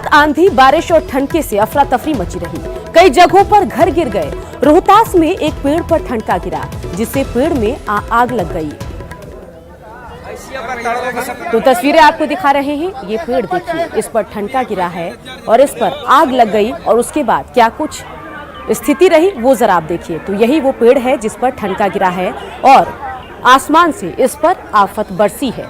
रात आंधी, बारिश और ठनके से अफरा तफरी मची रही। कई जगहों पर घर गिर गए। रोहतास में एक पेड़ पर ठनका गिरा, जिससे पेड़ में आग लग गई। तो तस्वीरें आपको दिखा रहे हैं। ये पेड़ देखिए, इस पर ठनका गिरा है और इस पर आग लग गई और उसके बाद क्या कुछ स्थिति रही वो जरा आप देखिए। तो यही वो पेड़ है जिस पर ठनका गिरा है और आसमान से इस पर आफत बरसी है।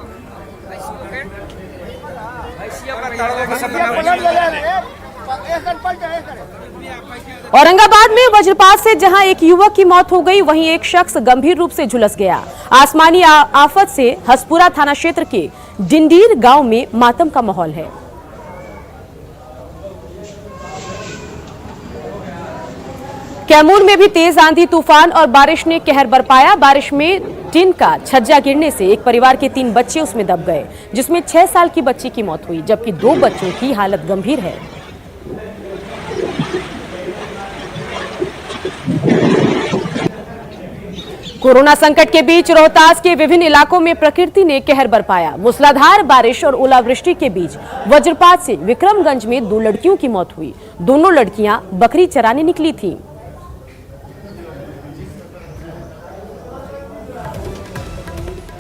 औरंगाबाद में वज्रपात से जहां एक युवक की मौत हो गई, वहीं एक शख्स गंभीर रूप से झुलस गया। आसमानी आफत से हसपुरा थाना क्षेत्र के डिंडीर गांव में मातम का माहौल है। कैमूर में भी तेज आंधी, तूफान और बारिश ने कहर बरपाया। बारिश में टीन का छज्जा गिरने से एक परिवार के 3 बच्चे उसमें दब गए, जिसमें 6 साल की बच्ची की मौत हुई, जबकि 2 बच्चों की हालत गंभीर है। कोरोना संकट के बीच रोहतास के विभिन्न इलाकों में प्रकृति ने कहर बरपाया। मूसलाधार बारिश और ओलावृष्टि के बीच वज्रपात से विक्रमगंज में 2 लड़कियों की मौत हुई। दोनों लड़कियां बकरी चराने निकली थीं।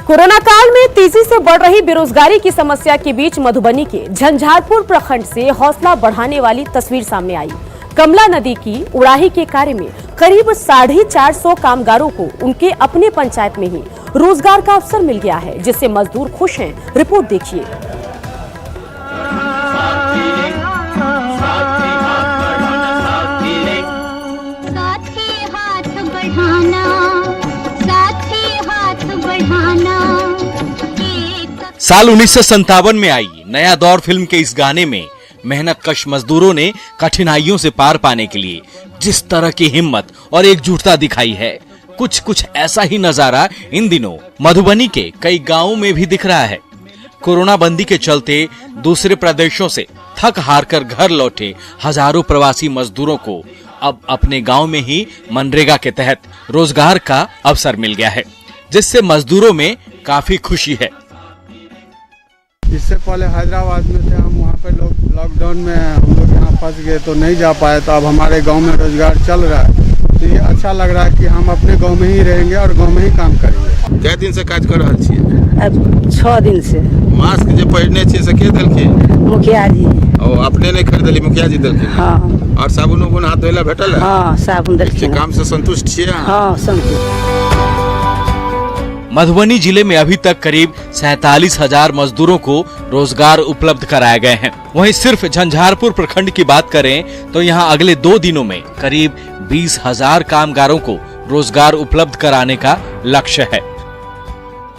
कोरोना काल में तेजी से बढ़ रही बेरोजगारी की समस्या के बीच मधुबनी के झंझारपुर प्रखंड से हौसला बढ़ाने वाली तस्वीर सामने आई। कमला नदी की उड़ाही के कार्य में करीब 450 कामगारों को उनके अपने पंचायत में ही रोजगार का अवसर मिल गया है, जिससे मजदूर खुश हैं। रिपोर्ट देखिए। साल 1957 में आई नया दौर फिल्म के इस गाने में मेहनत कश मजदूरों ने कठिनाइयों से पार पाने के लिए जिस तरह की हिम्मत और एकजुटता दिखाई है, कुछ ऐसा ही नजारा इन दिनों मधुबनी के कई गांवों में भी दिख रहा है। कोरोना बंदी के चलते दूसरे प्रदेशों से थक हार कर घर लौटे हजारों प्रवासी मजदूरों को अब अपने गांव में ही मनरेगा के तहत रोजगार का अवसर मिल गया है, जिससे मजदूरों में काफी खुशी है। इससे पहले हैदराबाद में थे हम, वहाँ पे लॉकडाउन में हम लोग यहाँ फंस गए तो नहीं जा पाए, तो अब हमारे गांव में रोजगार चल रहा है। तो ये अच्छा लग रहा है कि हम अपने गांव में ही रहेंगे और गांव में ही काम करेंगे। क्या दिन से काज कर रहा छिए? अब 6 दिन से। मास्क जो पहिरने छिए से के देलखिन? मुखिया जी। और अपने नहीं खरीदली, मुखिया जी देलखिन? हाँ। और साबुन उबुन हाथ धोइला भेटल है? हाँ, साबुन देलखिन। काम से संतुष्ट छिए? हाँ, संतुष्ट। मधुबनी जिले में अभी तक करीब 47,000 मजदूरों को रोजगार उपलब्ध कराए गए हैं। वहीं सिर्फ झंझारपुर प्रखंड की बात करें तो यहां अगले 2 दिनों में करीब 20,000 कामगारों को रोजगार उपलब्ध कराने का लक्ष्य है।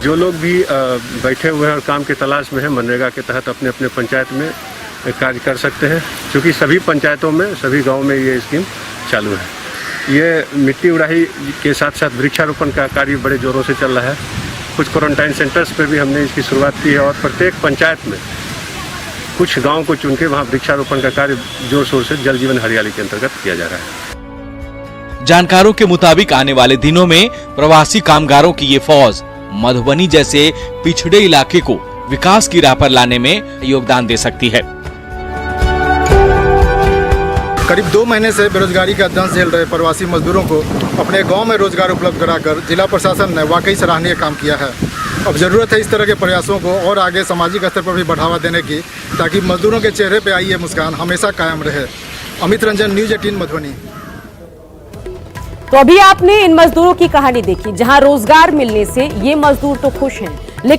जो लोग भी बैठे हुए हैं और काम की तलाश में है, मनरेगा के तहत अपने अपने पंचायत में कार्य कर सकते हैं, क्योंकि सभी पंचायतों में, सभी गाँव में ये स्कीम चालू है। ये मिट्टी उड़ाही के साथ साथ वृक्षारोपण का कार्य बड़े जोरों से चल रहा है। कुछ क्वारंटाइन सेंटर्स पे भी हमने इसकी शुरुआत की है और प्रत्येक पंचायत में कुछ गांव को चुन के वहाँ वृक्षारोपण का कार्य जोर शोर से जल जीवन हरियाली के अंतर्गत किया जा रहा है। जानकारों के मुताबिक आने वाले दिनों में प्रवासी कामगारों की ये फौज मधुबनी जैसे पिछड़े इलाके को विकास की राह पर लाने में योगदान दे सकती है। करीब 2 महीने से बेरोजगारी का दंश झेल रहे प्रवासी मजदूरों को अपने गांव में रोजगार उपलब्ध कराकर जिला प्रशासन ने वाकई सराहनीय काम किया है। अब जरूरत है इस तरह के प्रयासों को और आगे सामाजिक स्तर पर भी बढ़ावा देने की, ताकि मजदूरों के चेहरे पर आई ये मुस्कान हमेशा कायम रहे। अमित रंजन, न्यूज 18 मधुबनी। तो अभी आपने इन मजदूरों की कहानी देखी, जहां रोजगार मिलने से ये मजदूर तो खुश हैं,